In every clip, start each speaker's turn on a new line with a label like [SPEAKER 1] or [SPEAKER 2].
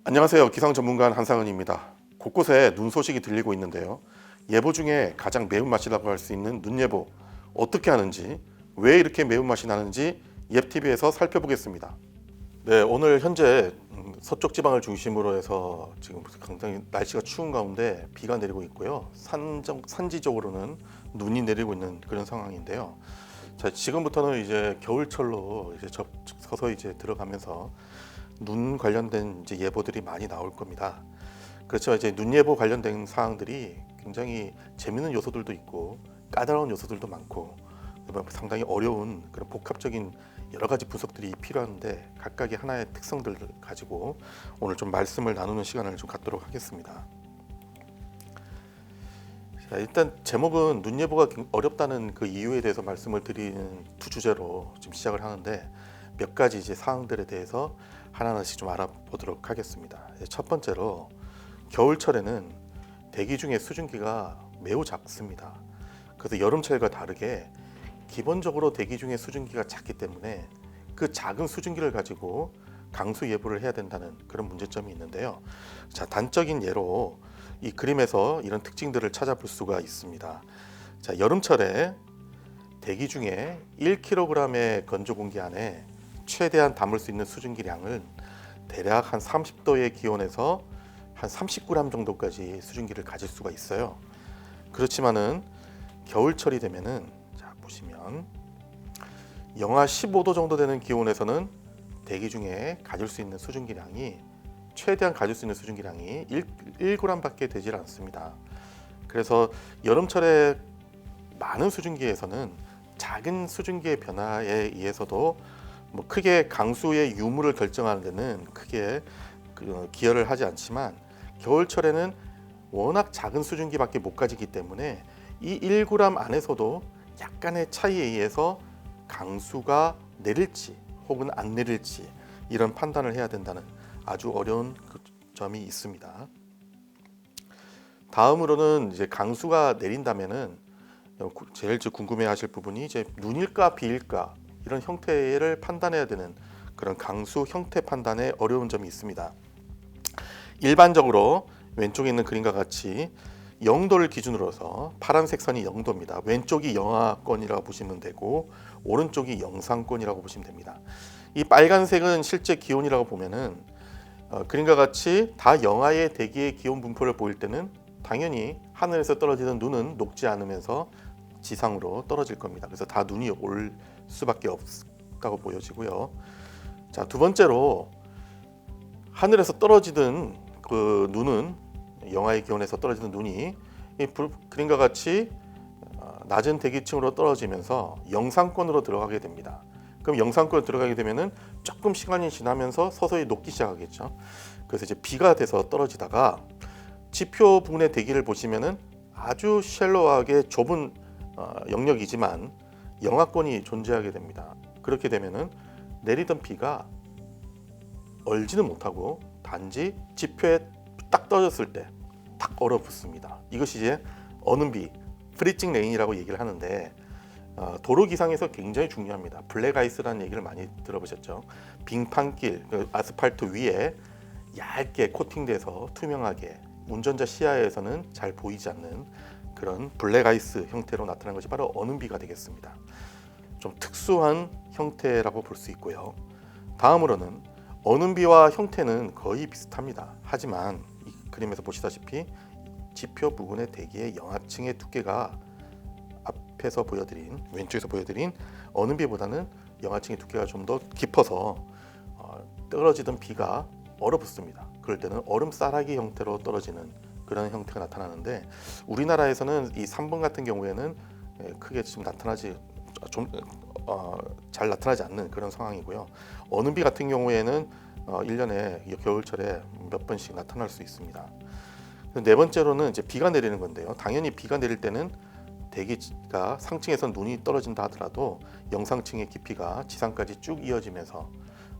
[SPEAKER 1] 안녕하세요. 기상 전문가 한상은입니다. 곳곳에 눈 소식이 들리고 있는데요. 예보 중에 가장 매운맛이라고 할 수 있는 눈 예보 어떻게 하는지, 왜 이렇게 매운맛이 나는지 옙TV에서 살펴보겠습니다. 네, 오늘 현재 서쪽 지방을 중심으로 해서 지금 굉장히 날씨가 추운 가운데 비가 내리고 있고요. 산지적으로는 눈이 내리고 있는 그런 상황인데요. 자, 지금부터는 이제 겨울철로 이제 서서히 이제 들어가면서 눈 관련된 이제 예보들이 많이 나올 겁니다. 그렇지만 이제 눈 예보 관련된 사항들이 굉장히 재미있는 요소들도 있고 까다로운 요소들도 많고 상당히 어려운 그런 복합적인 여러 가지 분석들이 필요한데 각각의 하나의 특성들을 가지고 오늘 좀 말씀을 나누는 시간을 좀 갖도록 하겠습니다. 자, 일단 제목은 눈 예보가 어렵다는 그 이유에 대해서 말씀을 드리는 두 주제로 지금 시작을 하는데 몇 가지 이제 사항들에 대해서 하나하나씩 좀 알아보도록 하겠습니다. 첫 번째로 겨울철에는 대기 중에 수증기가 매우 작습니다. 그래서 여름철과 다르게 기본적으로 대기 중에 수증기가 작기 때문에 그 작은 수증기를 가지고 강수 예보를 해야 된다는 그런 문제점이 있는데요. 자, 단적인 예로 이 그림에서 이런 특징들을 찾아볼 수가 있습니다. 자, 여름철에 대기 중에 1kg의 건조 공기 안에 최대한 담을 수 있는 수증기량은 대략 한 30도의 기온에서 한 30g 정도까지 수증기를 가질 수가 있어요. 그렇지만은 겨울철이 되면은 자 보시면 영하 15도 정도 되는 기온에서는 대기 중에 가질 수 있는 수증기량이 최대한 가질 수 있는 수증기량이 1g밖에 되질 않습니다. 그래서 여름철에 많은 수증기에서는 작은 수증기의 변화에 의해서도 뭐 크게 강수의 유무를 결정하는 데는 크게 기여를 하지 않지만 겨울철에는 워낙 작은 수증기밖에 못 가지기 때문에 이 1g 안에서도 약간의 차이에 의해서 강수가 내릴지 혹은 안 내릴지 이런 판단을 해야 된다는 아주 어려운 그 점이 있습니다. 다음으로는 이제 강수가 내린다면은 제일 궁금해하실 부분이 이제 눈일까 비일까 이런 형태를 판단해야 되는 그런 강수 형태 판단에 어려운 점이 있습니다. 일반적으로 왼쪽에 있는 그림과 같이 영도를 기준으로서 파란색 선이 영도입니다. 왼쪽이 영하권이라고 보시면 되고 오른쪽이 영상권이라고 보시면 됩니다. 이 빨간색은 실제 기온이라고 보면은 그림과 같이 다 영하의 대기의 기온 분포를 보일 때는 당연히 하늘에서 떨어지는 눈은 녹지 않으면서 지상으로 떨어질 겁니다. 그래서 다 눈이 올 수밖에 없다고 보여지고요. 자, 두 번째로 하늘에서 떨어지는 그 눈은 영하의 기온에서 떨어지는 눈이 이 그림과 같이 낮은 대기층으로 떨어지면서 영상권으로 들어가게 됩니다. 그럼 영상권으로 들어가게 되면은 조금 시간이 지나면서 서서히 녹기 시작하겠죠. 그래서 이제 비가 돼서 떨어지다가 지표 부근의 대기를 보시면은 아주 샬로하게 좁은 영역이지만 영하권이 존재하게 됩니다. 그렇게 되면은 내리던 비가 얼지는 못하고 단지 지표에 딱 떨어졌을 때 탁 얼어붙습니다. 이것이 이제 어는 비, 프리징 레인이라고 얘기를 하는데 도로 기상에서 굉장히 중요합니다. 블랙 아이스라는 얘기를 많이 들어보셨죠? 빙판길, 아스팔트 위에 얇게 코팅돼서 투명하게 운전자 시야에서는 잘 보이지 않는 그런 블랙 아이스 형태로 나타난 것이 바로 어는 비가 되겠습니다. 좀 특수한 형태라고 볼 수 있고요. 다음으로는 어는 비와 형태는 거의 비슷합니다. 하지만 이 그림에서 보시다시피 지표 부근의 대기의 영하층의 두께가 앞에서 보여드린 왼쪽에서 보여드린 어는 비보다는 영하층의 두께가 좀 더 깊어서 떨어지던 비가 얼어붙습니다. 그럴 때는 얼음싸라기 형태로 떨어지는 그런 형태가 나타나는데 우리나라에서는 이 3번 같은 경우에는 크게 지금 잘 나타나지 않는 그런 상황이고요. 어는 비 같은 경우에는 1년에 겨울철에 몇 번씩 나타날 수 있습니다. 네 번째로는 이제 비가 내리는 건데요. 당연히 비가 내릴 때는 대기가 상층에서 눈이 떨어진다 하더라도 영상층의 깊이가 지상까지 쭉 이어지면서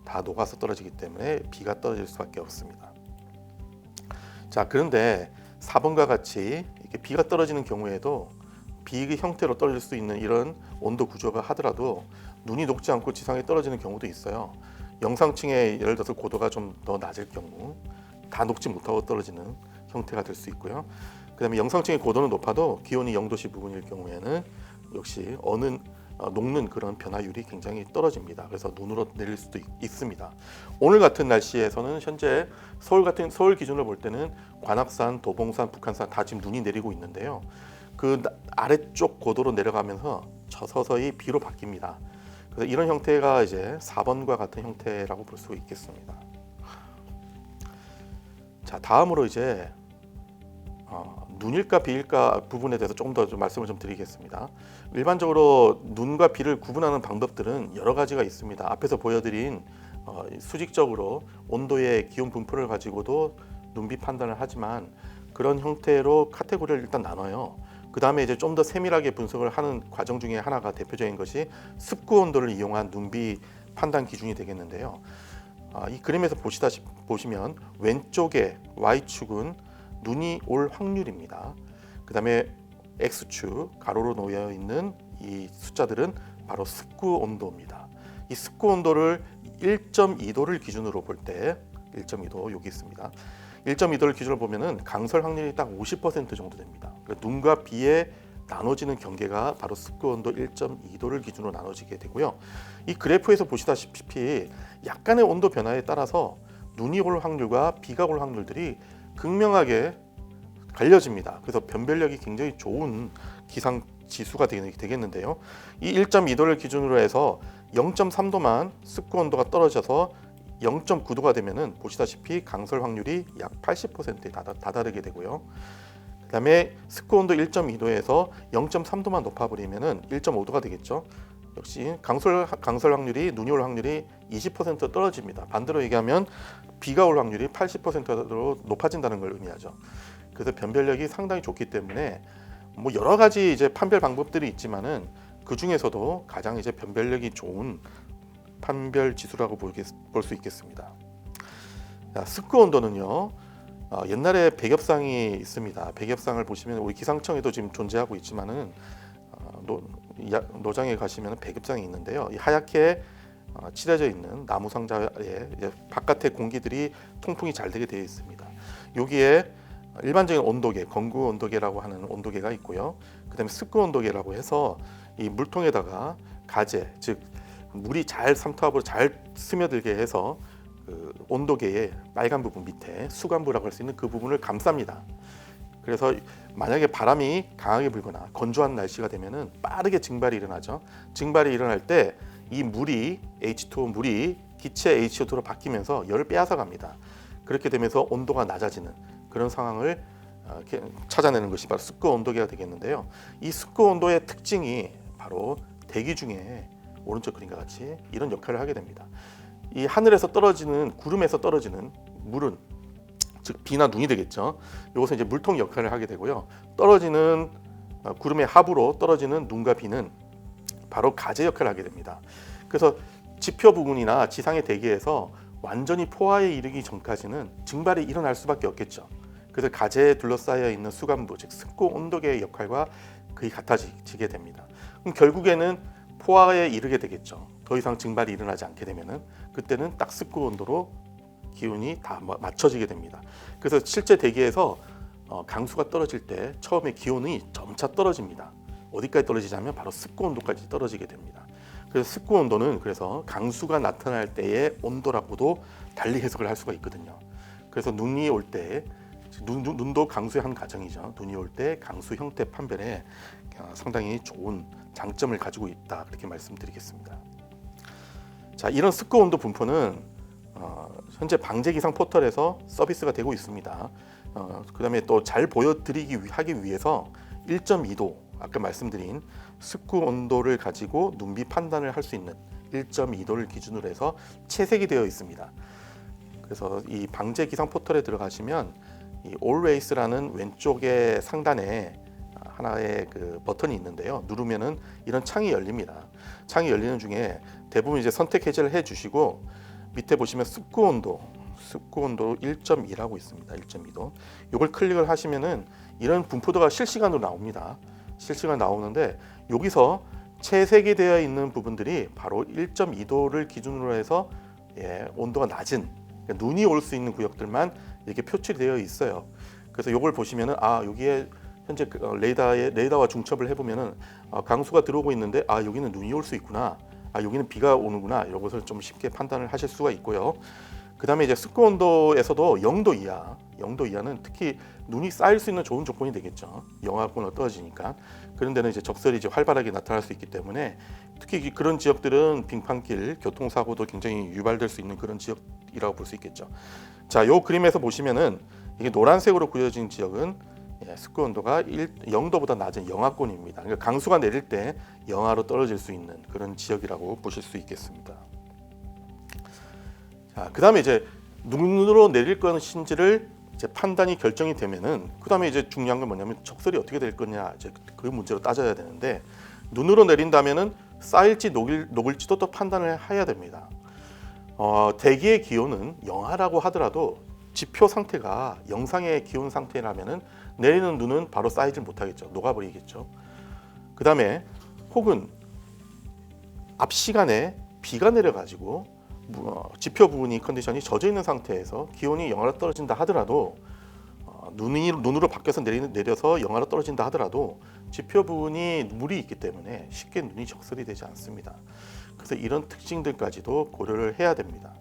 [SPEAKER 1] 다 녹아서 떨어지기 때문에 비가 떨어질 수밖에 없습니다. 자, 그런데 4번과 같이 이렇게 비가 떨어지는 경우에도 비의 형태로 떨어질 수 있는 이런 온도 구조가 하더라도 눈이 녹지 않고 지상에 떨어지는 경우도 있어요. 영상층의 예를 들어서 고도가 좀 더 낮을 경우, 다 녹지 못하고 떨어지는 형태가 될 수 있고요. 그다음에 영상층의 고도는 높아도 기온이 0도씨 부분일 경우에는 역시 녹는 그런 변화율이 굉장히 떨어집니다. 그래서 눈으로 내릴 수도 있습니다. 오늘 같은 날씨에서는 현재 서울 기준으로 볼 때는 관악산, 도봉산, 북한산 다 지금 눈이 내리고 있는데요. 그 아래쪽 고도로 내려가면서 서서히 비로 바뀝니다. 그래서 이런 형태가 이제 4번과 같은 형태라고 볼 수 있겠습니다. 자, 다음으로 이제 눈일까 비일까 부분에 대해서 조금 더 말씀을 좀 드리겠습니다. 일반적으로 눈과 비를 구분하는 방법들은 여러 가지가 있습니다. 앞에서 보여드린 수직적으로 온도의 기온 분포를 가지고도 눈비 판단을 하지만 그런 형태로 카테고리를 일단 나눠요. 그 다음에 이제 좀 더 세밀하게 분석을 하는 과정 중에 하나가 대표적인 것이 습구 온도를 이용한 눈비 판단 기준이 되겠는데요. 이 그림에서 보시면 왼쪽에 Y축은 눈이 올 확률입니다. 그 다음에 X축 가로로 놓여 있는 이 숫자들은 바로 습구 온도입니다. 이 습구 온도를 1.2도를 기준으로 볼 때 1.2도 여기 있습니다. 1.2도를 기준으로 보면은 강설 확률이 딱 50% 정도 됩니다. 그러니까 눈과 비에 나눠지는 경계가 바로 습구 온도 1.2도를 기준으로 나눠지게 되고요. 이 그래프에서 보시다시피 약간의 온도 변화에 따라서 눈이 올 확률과 비가 올 확률들이 극명하게 갈려집니다. 그래서 변별력이 굉장히 좋은 기상 지수가 되겠는데요. 이 1.2도를 기준으로 해서 0.3도만 습구 온도가 떨어져서 0.9도가 되면은 보시다시피 강설 확률이 약 80%에 다다르게 되고요. 그다음에 습구 온도 1.2도에서 0.3도만 높아버리면은 1.5도가 되겠죠. 역시 강설 확률이 눈이 올 확률이 20% 떨어집니다. 반대로 얘기하면 비가 올 확률이 80%로 높아진다는 걸 의미하죠. 그래서 변별력이 상당히 좋기 때문에 뭐 여러 가지 이제 판별 방법들이 있지만은 그 중에서도 가장 이제 변별력이 좋은 판별 지수라고 볼 수 있겠습니다. 습구 온도는요. 옛날에 백엽상이 있습니다. 백엽상을 보시면 우리 기상청에도 지금 존재하고 있지만은 노장에 가시면 백엽상이 있는데요. 이 하얗게 칠해져 있는 나무 상자에 이제 바깥의 공기들이 통풍이 잘 되게 되어 있습니다. 여기에 일반적인 온도계, 건구 온도계라고 하는 온도계가 있고요. 그다음에 습구 온도계라고 해서 이 물통에다가 가재, 즉 물이 잘 삼투압으로 잘 스며들게 해서 그 온도계의 빨간 부분 밑에 수간부라고 할 수 있는 그 부분을 감쌉니다. 그래서 만약에 바람이 강하게 불거나 건조한 날씨가 되면은 빠르게 증발이 일어나죠. 증발이 일어날 때 이 물이 H2O 물이 기체 H2O로 바뀌면서 열을 빼앗아 갑니다. 그렇게 되면서 온도가 낮아지는 그런 상황을 찾아내는 것이 바로 습구 온도계가 되겠는데요. 이 습구 온도의 특징이 바로 대기 중에 오른쪽 그림과 같이 이런 역할을 하게 됩니다. 이 하늘에서 떨어지는 구름에서 떨어지는 물은 즉 비나 눈이 되겠죠. 이것은 이제 물통 역할을 하게 되고요. 떨어지는 구름의 하부로 떨어지는 눈과 비는 바로 가재 역할을 하게 됩니다. 그래서 지표 부근이나 지상의 대기에서 완전히 포화에 이르기 전까지는 증발이 일어날 수밖에 없겠죠. 그래서 가재에 둘러싸여 있는 수간부 즉 습구 온도계의 역할과 거의 같아지게 됩니다. 그럼 결국에는 포화에 이르게 되겠죠. 더 이상 증발이 일어나지 않게 되면은 그때는 딱 습구 온도로 기온이 다 맞춰지게 됩니다. 그래서 실제 대기에서 강수가 떨어질 때 처음에 기온이 점차 떨어집니다. 어디까지 떨어지냐면 바로 습구 온도까지 떨어지게 됩니다. 그래서 습구 온도는 그래서 강수가 나타날 때의 온도라고도 달리 해석을 할 수가 있거든요. 그래서 눈이 올 때 눈도 강수의 한 가정이죠. 눈이 올 때 강수 형태 판별에 상당히 좋은 장점을 가지고 있다 그렇게 말씀드리겠습니다. 자, 이런 습구 온도 분포는 현재 방재 기상 포털에서 서비스가 되고 있습니다. 그다음에 또 잘 하기 위해서 1.2도 아까 말씀드린 습구 온도를 가지고 눈비 판단을 할 수 있는 1.2도를 기준으로 해서 채색이 되어 있습니다. 그래서 이 방재 기상 포털에 들어가시면 이 Always라는 왼쪽의 상단에 하나의 그 버튼이 있는데요. 누르면은 이런 창이 열립니다. 창이 열리는 중에 대부분 이제 선택 해제를 해주시고 밑에 보시면 습구 온도 1.2라고 있습니다. 1.2도. 이걸 클릭을 하시면은 이런 분포도가 실시간으로 나옵니다. 실시간 나오는데 여기서 채색이 되어 있는 부분들이 바로 1.2도를 기준으로 해서 온도가 낮은 그러니까 눈이 올 수 있는 구역들만 이렇게 표출되어 있어요. 그래서 이걸 보시면은 여기에 현재 레이더와 중첩을 해보면은 강수가 들어오고 있는데 여기는 눈이 올 수 있구나, 여기는 비가 오는구나, 이런 것을 좀 쉽게 판단을 하실 수가 있고요. 그 다음에 이제 습도 온도에서도 0도 이하, 0도 이하는 특히 눈이 쌓일 수 있는 좋은 조건이 되겠죠. 영하권으로 떨어지니까. 그런 데는 이제 적설이 이제 활발하게 나타날 수 있기 때문에 특히 그런 지역들은 빙판길 교통사고도 굉장히 유발될 수 있는 그런 지역이라고 볼 수 있겠죠. 자, 요 그림에서 보시면은 이게 노란색으로 그려진 지역은 습도 온도가 0도보다 낮은 영하권입니다. 그러니까 강수가 내릴 때 영하로 떨어질 수 있는 그런 지역이라고 보실 수 있겠습니다. 자, 그다음에 이제 눈으로 내릴 것인지를 이제 판단이 결정이 되면은 그다음에 이제 중요한 건 뭐냐면 적설이 어떻게 될 거냐, 이제 그 문제로 따져야 되는데, 눈으로 내린다면은 쌓일지 녹을지도 또 판단을 해야 됩니다. 대기의 기온은 영하라고 하더라도 지표 상태가 영상의 기온 상태라면은 내리는 눈은 바로 쌓이지 못하겠죠. 녹아버리겠죠. 그 다음에 혹은 앞 시간에 비가 내려가지고 지표 부분이 컨디션이 젖어 있는 상태에서 기온이 영하로 떨어진다 하더라도 눈으로 바뀌어서 내려서 영하로 떨어진다 하더라도 지표 부분이 물이 있기 때문에 쉽게 눈이 적설이 되지 않습니다. 그래서 이런 특징들까지도 고려를 해야 됩니다.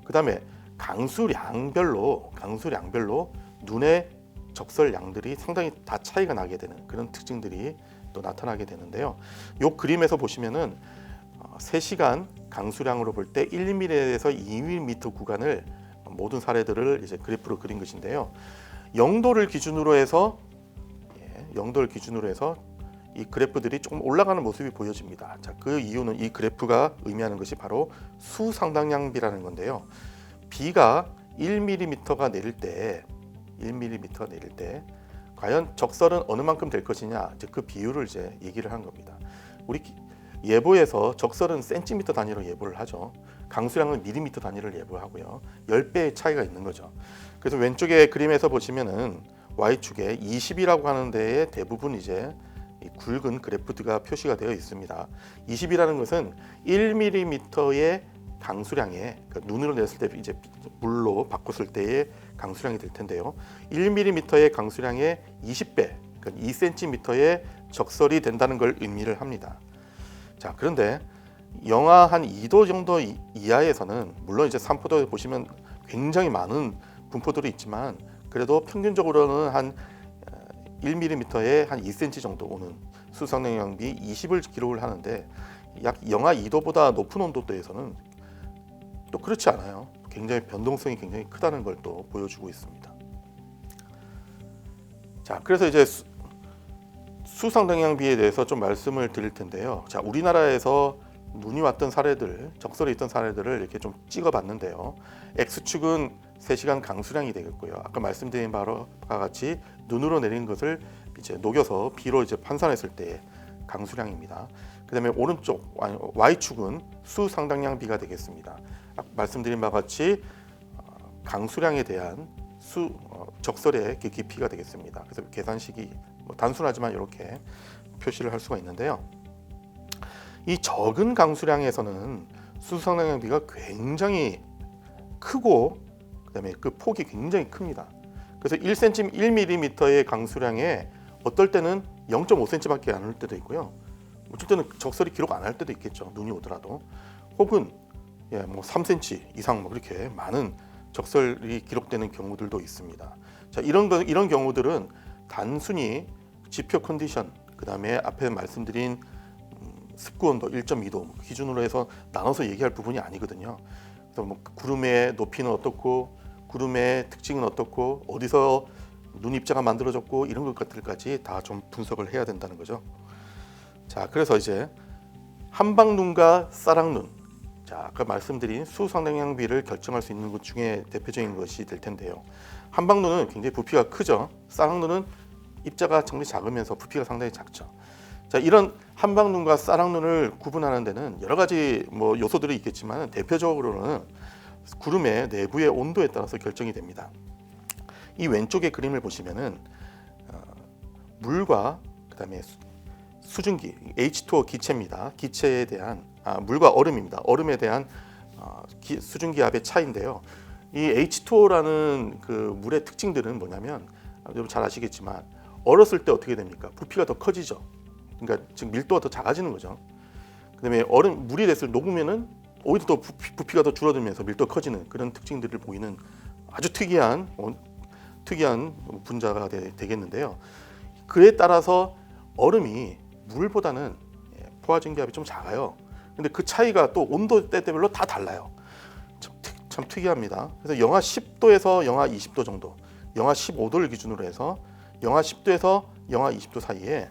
[SPEAKER 1] 그 다음에 강수량별로 눈의 적설량들이 상당히 다 차이가 나게 되는 그런 특징들이 또 나타나게 되는데요. 이 그림에서 보시면은 3시간 강수량으로 볼 때 1mm에서 2mm 구간을 모든 사례들을 이제 그래프로 그린 것인데요. 0도를 기준으로 해서 이 그래프들이 조금 올라가는 모습이 보여집니다. 자, 그 이유는 이 그래프가 의미하는 것이 바로 수상당량비라는 건데요. 비가 1mm가 내릴 때 과연 적설은 어느 만큼 될 것이냐, 이제 그 비율을 이제 얘기를 한 겁니다. 우리 예보에서 적설은 센티미터 단위로 예보를 하죠. 강수량은 밀리미터 단위를 예보하고요. 10배의 차이가 있는 거죠. 그래서 왼쪽에 그림에서 보시면은 Y축에 20이라고 하는 데에 대부분 이제 이 굵은 그래프가 표시가 되어 있습니다. 20이라는 것은 1mm의 강수량에, 그러니까 눈으로 냈을 때 이제 물로 바꿨을 때의 강수량이 될 텐데요. 1mm의 강수량의 20배, 그러니까 2cm의 적설이 된다는 걸 의미를 합니다. 자, 그런데 영하 한 2도 정도 이하에서는 물론 이제 산포도에 보시면 굉장히 많은 분포들이 있지만 그래도 평균적으로는 한 1mm에 한 2cm 정도 오는 수상당량비 20을 기록을 하는데, 약 영하 2도보다 높은 온도대에서는 또 그렇지 않아요. 굉장히 변동성이 굉장히 크다는 걸 또 보여주고 있습니다. 자, 그래서 이제 수상당량비에 대해서 좀 말씀을 드릴 텐데요. 자, 우리나라에서 눈이 왔던 사례들, 적설이 있던 사례들을 이렇게 좀 찍어봤는데요. X축은 3시간 강수량이 되겠고요. 아까 말씀드린 바와 같이 눈으로 내린 것을 이제 녹여서 비로 이제 환산했을 때의 강수량입니다. 그다음에 오른쪽 Y축은 수상당량비가 되겠습니다. 말씀드린 바와 같이 강수량에 대한 적설의 깊이가 되겠습니다. 그래서 계산식이 단순하지만 이렇게 표시를 할 수가 있는데요. 이 적은 강수량에서는 수상당량비가 굉장히 크고 그다음에 그 폭이 굉장히 큽니다. 그래서 1mm의 강수량에 어떨 때는 0.5cm밖에 안 올 때도 있고요. 어쩔 때는 적설이 기록 안 할 때도 있겠죠. 눈이 오더라도. 혹은 3cm 이상 그렇게 많은 적설이 기록되는 경우들도 있습니다. 자, 이런 경우들은 단순히 지표 컨디션, 그다음에 앞에 말씀드린 습도 온도 1.2도 기준으로 해서 나눠서 얘기할 부분이 아니거든요. 그래서 구름의 높이는 어떻고, 구름의 특징은 어떻고, 어디서 눈 입자가 만들어졌고, 이런 것들까지 다 좀 분석을 해야 된다는 거죠. 자, 그래서 이제 한방눈과 싸락눈, 자, 아까 말씀드린 수상당량비를 결정할 수 있는 것 중에 대표적인 것이 될 텐데요. 한방눈은 굉장히 부피가 크죠. 싸락눈은 입자가 상당히 작으면서 부피가 상당히 작죠. 자, 이런 한방눈과 싸락눈을 구분하는 데는 여러 가지 요소들이 있겠지만 대표적으로는 구름의 내부의 온도에 따라서 결정이 됩니다. 이 왼쪽의 그림을 보시면은 물과 그다음에 수증기 H2O 기체입니다. 기체에 대한 물과 얼음입니다. 얼음에 대한 수증기압의 차이인데요. 이 H2O라는 그 물의 특징들은 뭐냐면 여러분 잘 아시겠지만 얼었을 때 어떻게 됩니까? 부피가 더 커지죠. 그러니까 즉 밀도가 더 작아지는 거죠. 그다음에 물이 됐을 녹으면은 오히려 더 부피가 더 줄어들면서 밀도가 커지는 그런 특징들을 보이는 아주 특이한 분자가 되겠는데요. 그에 따라서 얼음이 물보다는 포화 증기압이 좀 작아요. 근데 그 차이가 또 온도 때별로 다 달라요. 참 특이합니다. 그래서 영하 10도에서 영하 20도 정도, 영하 15도를 기준으로 해서 영하 10도에서 영하 20도 사이에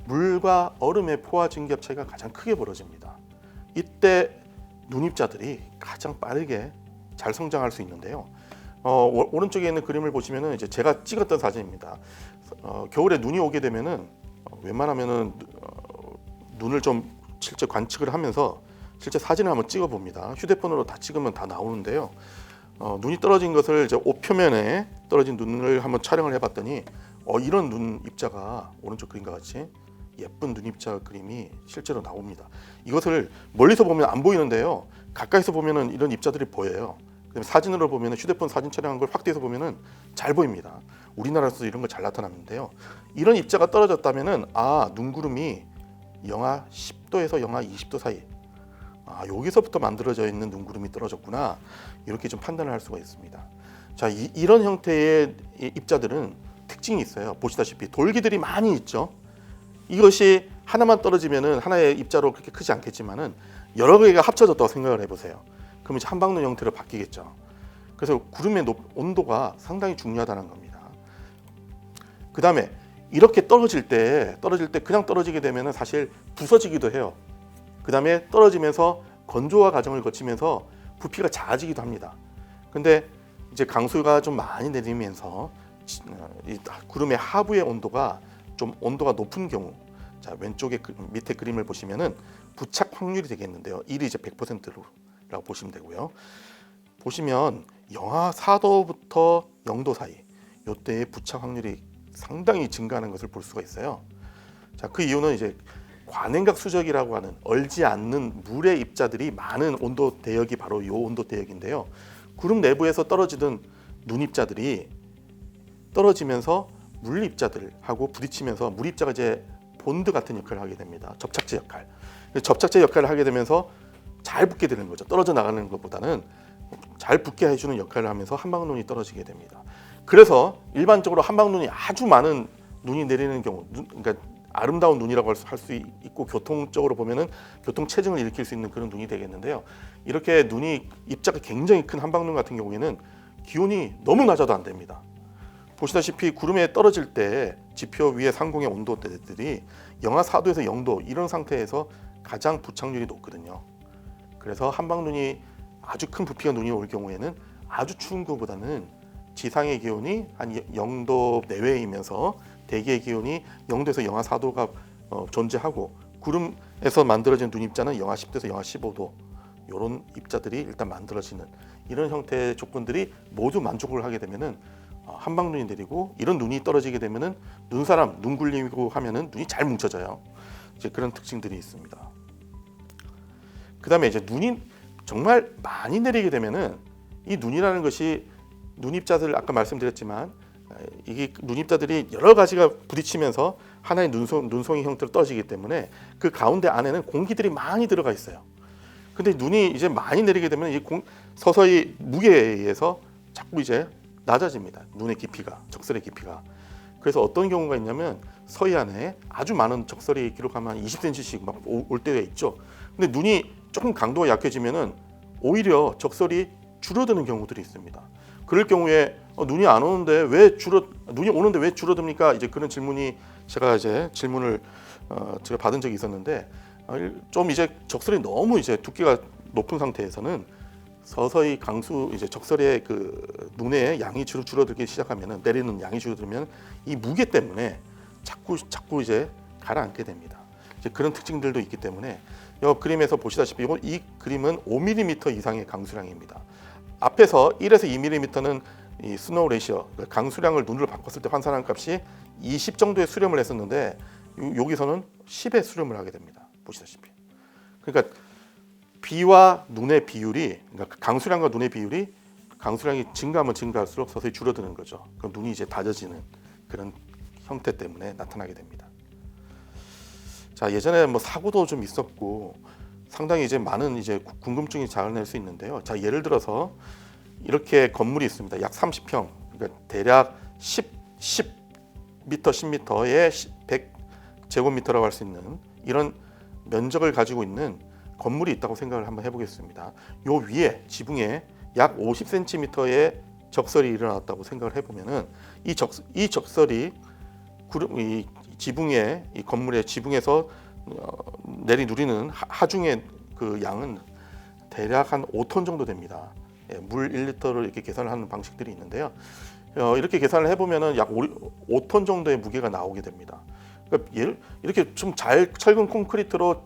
[SPEAKER 1] 물과 얼음의 포화 증기압 차이가 가장 크게 벌어집니다. 이때 눈입자들이 가장 빠르게 잘 성장할 수 있는데요. 오른쪽에 있는 그림을 보시면은 이제 제가 찍었던 사진입니다. 겨울에 눈이 오게 되면은 웬만하면은 눈을 좀 실제 관측을 하면서 실제 사진을 한번 찍어 봅니다. 휴대폰으로 다 찍으면 다 나오는데요. 눈이 떨어진 것을 이제 옷 표면에 떨어진 눈을 한번 촬영을 해봤더니 이런 눈 입자가 오른쪽 그림과 같이 예쁜 눈 입자 그림이 실제로 나옵니다. 이것을 멀리서 보면 안 보이는데요. 가까이서 보면은 이런 입자들이 보여요. 그다음에 사진으로 보면은 휴대폰 사진 촬영한 걸 확대해서 보면은 잘 보입니다. 우리나라에서도 이런 거 잘 나타나는데요. 이런 입자가 떨어졌다면은 눈구름이 영하 10도에서 영하 20도 사이, 여기서부터 만들어져 있는 눈구름이 떨어졌구나, 이렇게 좀 판단을 할 수가 있습니다. 자, 이런 형태의 입자들은 특징이 있어요. 보시다시피 돌기들이 많이 있죠. 이것이 하나만 떨어지면은 하나의 입자로 그렇게 크지 않겠지만은 여러 개가 합쳐졌다고 생각을 해보세요. 그러면 이제 한방눈 형태로 바뀌겠죠. 그래서 구름의 온도가 상당히 중요하다는 겁니다. 그 다음에 이렇게 떨어질 때 그냥 떨어지게 되면은 사실 부서지기도 해요. 그 다음에 떨어지면서 건조화 과정을 거치면서 부피가 작아지기도 합니다. 근데 이제 강수가 좀 많이 내리면서 이 구름의 하부의 온도가 높은 경우, 자 왼쪽에 밑에 그림을 보시면은 부착 확률이 되겠는데요. 1이 이제 100%라고 보시면 되고요. 보시면 영하 4도부터 0도 사이, 이때의 부착 확률이 상당히 증가하는 것을 볼 수가 있어요. 자, 그 이유는 이제 관행각 수적이라고 하는 얼지 않는 물의 입자들이 많은 온도 대역이 바로 이 온도 대역인데요. 구름 내부에서 떨어지던 눈 입자들이 떨어지면서 물 입자들하고 부딪히면서 물 입자가 이제 본드 같은 역할을 하게 됩니다. 접착제 역할. 접착제 역할을 하게 되면서 잘 붙게 되는 거죠. 떨어져 나가는 것보다는 잘 붙게 해주는 역할을 하면서 한방눈이 떨어지게 됩니다. 그래서 일반적으로 한방눈이 아주 많은 눈이 내리는 경우, 그러니까 아름다운 눈이라고 할 수 있고 교통적으로 보면은 교통체증을 일으킬 수 있는 그런 눈이 되겠는데요. 이렇게 눈이 입자가 굉장히 큰 한방눈 같은 경우에는 기온이 너무 낮아도 안 됩니다. 보시다시피 구름에 떨어질 때 지표 위의 상공의 온도대들이 영하 4도에서 0도 이런 상태에서 가장 부착률이 높거든요. 그래서 한방눈이 아주 큰 부피가 눈이 올 경우에는 아주 추운 것보다는 지상의 기온이 한 0도 내외이면서 대기의 기온이 0도에서 영하 4도가 존재하고 구름에서 만들어진 눈 입자는 영하 10도에서 영하 15도 이런 입자들이 일단 만들어지는 이런 형태의 조건들이 모두 만족을 하게 되면은 한방눈이 내리고 이런 눈이 떨어지게 되면은 눈 굴리고 하면은 눈이 잘 뭉쳐져요. 이제 그런 특징들이 있습니다. 그다음에 이제 눈이 정말 많이 내리게 되면은 이 눈이라는 것이 눈입자들 아까 말씀드렸지만 이게 눈입자들이 여러 가지가 부딪히면서 하나의 눈송이 형태로 떨어지기 때문에 그 가운데 안에는 공기들이 많이 들어가 있어요. 근데 눈이 이제 많이 내리게 되면 서서히 무게에 의해서 자꾸 이제 낮아집니다. 눈의 깊이가, 적설의 깊이가. 그래서 어떤 경우가 있냐면 서해안에 아주 많은 적설이 기록하면 20cm씩 막 올 때가 있죠. 근데 눈이 조금 강도가 약해지면은 오히려 적설이 줄어드는 경우들이 있습니다. 그럴 경우에 눈이 안 오는데 눈이 오는데 왜 줄어듭니까? 이제 그런 질문이 제가 받은 적이 있었는데 좀 이제 적설이 너무 이제 두께가 높은 상태에서는 서서히 적설의 그 눈의 양이 줄어들기 시작하면은 내리는 양이 줄어들면 이 무게 때문에 자꾸 이제 가라앉게 됩니다. 이제 그런 특징들도 있기 때문에 이 그림에서 보시다시피 이 그림은 5mm 이상의 강수량입니다. 앞에서 1에서 2mm는 이 스노우 레이시어, 강수량을 눈으로 바꿨을 때 환산한 값이 20 정도의 수렴을 했었는데 여기서는 10의 수렴을 하게 됩니다. 보시다시피. 그러니까 비와 눈의 비율이, 그러니까 강수량과 눈의 비율이 강수량이 증가하면 증가할수록 서서히 줄어드는 거죠. 그럼 눈이 이제 다져지는 그런 형태 때문에 나타나게 됩니다. 자, 예전에 뭐 사고도 좀 있었고 상당히 이제 많은 이제 궁금증이 자아낼 수 있는데요. 자, 예를 들어서 이렇게 건물이 있습니다. 약 30평, 그러니까 대략 10m, 10m에 100제곱미터라고 할 수 있는 이런 면적을 가지고 있는 건물이 있다고 생각을 한번 해보겠습니다. 요 위에 지붕에 약 50cm의 적설이 일어났다고 생각을 해보면은 이 적설이 이 지붕에 이 건물의 지붕에서 내리 누리는 하중의 그 양은 대략 한 5톤 정도 됩니다. 예, 물 1리터를 이렇게 계산을 하는 방식들이 있는데요. 이렇게 계산을 해보면은 약 5톤 정도의 무게가 나오게 됩니다. 그러니까 이렇게 좀 잘 철근 콘크리트로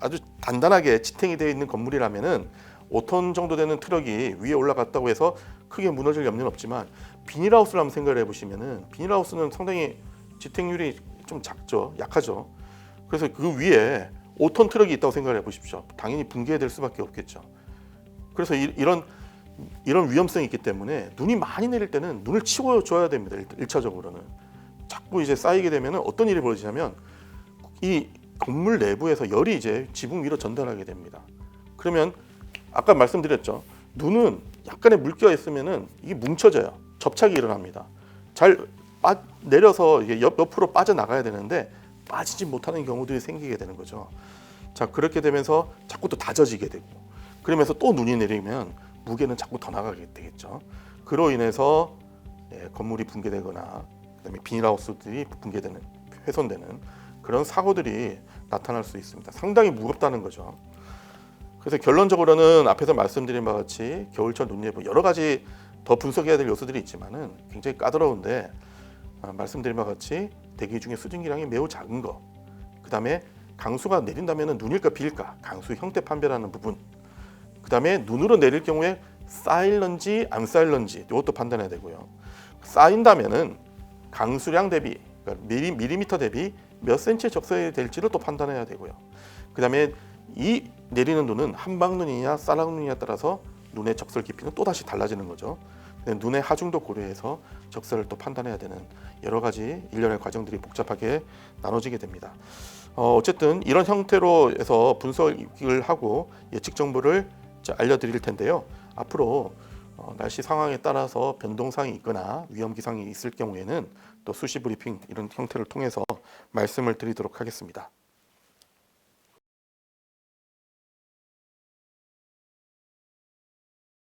[SPEAKER 1] 아주 단단하게 지탱이 되어 있는 건물이라면은 5톤 정도 되는 트럭이 위에 올라갔다고 해서 크게 무너질 염려는 없지만 비닐하우스를 한번 생각을 해보시면은 비닐하우스는 상당히 지탱률이 좀 작죠, 약하죠. 그래서 그 위에 5톤 트럭이 있다고 생각을 해보십시오. 당연히 붕괴될 수밖에 없겠죠. 그래서 이런 위험성이 있기 때문에 눈이 많이 내릴 때는 눈을 치워줘야 됩니다. 1차적으로는 자꾸 이제 쌓이게 되면 어떤 일이 벌어지냐면 이 건물 내부에서 열이 이제 지붕 위로 전달하게 됩니다. 그러면 아까 말씀드렸죠. 눈은 약간의 물기가 있으면은 이게 뭉쳐져요. 접착이 일어납니다. 잘 내려서 이게 옆으로 빠져나가야 되는데 빠지지 못하는 경우들이 생기게 되는 거죠. 자, 그렇게 되면서 자꾸 또 다져지게 되고 그러면서 또 눈이 내리면 무게는 자꾸 더 나가게 되겠죠. 그로 인해서 건물이 붕괴되거나 그다음에 비닐하우스들이 붕괴되는, 훼손되는 그런 사고들이 나타날 수 있습니다. 상당히 무겁다는 거죠. 그래서 결론적으로는 앞에서 말씀드린 바와 같이 겨울철 눈 예보 여러 가지 더 분석해야 될 요소들이 있지만은 굉장히 까다로운데 말씀드린 바와 같이 대기 중에 수증기량이 매우 작은 거, 그다음에 강수가 내린다면은 눈일까 비일까 강수 형태 판별하는 부분, 그다음에 눈으로 내릴 경우에 쌓일런지 안 쌓일런지 이것도 판단해야 되고요. 쌓인다면은 강수량 대비 그러니까 밀리미터 대비 몇 센치 적설이 될지를 또 판단해야 되고요. 그다음에 이 내리는 눈은 한방눈이냐 쌀방눈이냐에 따라서 눈의 적설 깊이는 또 다시 달라지는 거죠. 눈의 하중도 고려해서 적설을 또 판단해야 되는 여러 가지 일련의 과정들이 복잡하게 나눠지게 됩니다. 어쨌든 이런 형태로 해서 분석을 하고 예측 정보를 알려드릴 텐데요. 앞으로 날씨 상황에 따라서 변동사항이 있거나 위험 기상이 있을 경우에는 또 수시 브리핑 이런 형태를 통해서 말씀을 드리도록 하겠습니다.